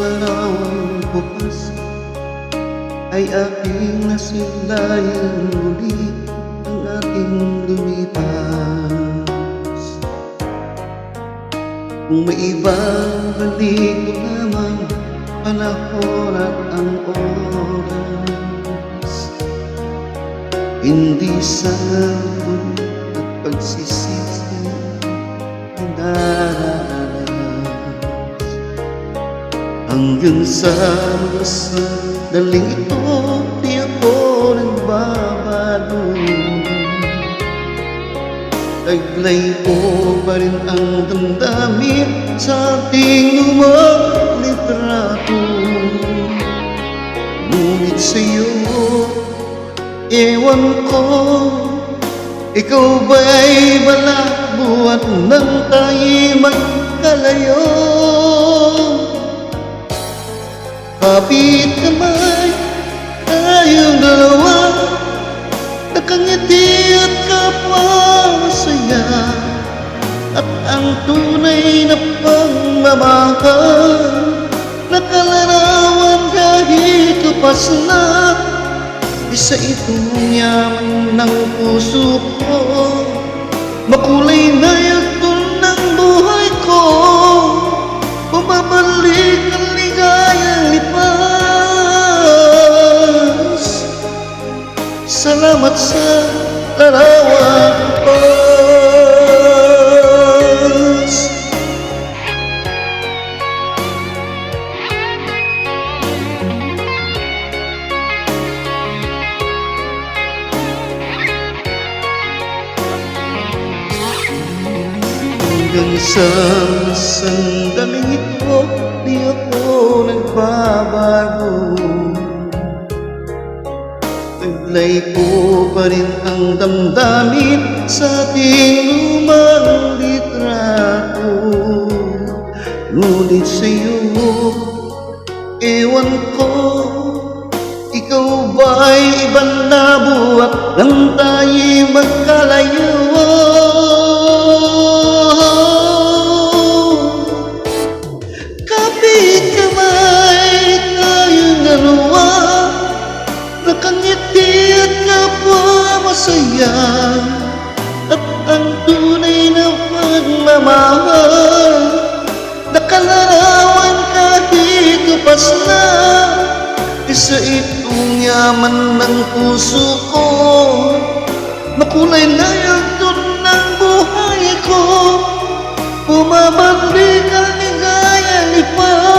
arawang bukas ay aking nasilayan muli ang ating lumipas. Kung may ibang balik ko lamang panahon at ang oras, hindi sana at pagsisisi ang daranas. Hanggang sa daling ito, di ako nagbabago. Taglay ko pa rin ang damdamin sa ating lumang litrato. Ngunit sa'yo, ewan ko, ikaw ba'y malabo at nang tayo'y magkalayo? Kapit kamay, tayong dalawa, nakangiti at kapwa masaya, at ang tunay na pagmamahal, nakalarawan kahit kapas na. Isa itong yaman ng puso ko, makulay na yugtong ng buhay ko, bumabalik ang ligayang lipas. Salamat sa larawang pas. Hanggang sa sandaling ito, di ako nagbabago. Taglay ko pa rin ang damdamin sa ating lumang litrato. Ngunit sa'yo, ewan ko, ikaw ba'y ibang nabuhat nang tayo'y magkalayo? Kapit kamay, tayong dalawa, nakangiti at kapwa masaya, at ang tunay na pagmamahal, nakalarawan kahit kapas na. Isa itong yaman ng puso ko, makulay na yugtong ng buhay ko, bumabalik ang ligayang lipas.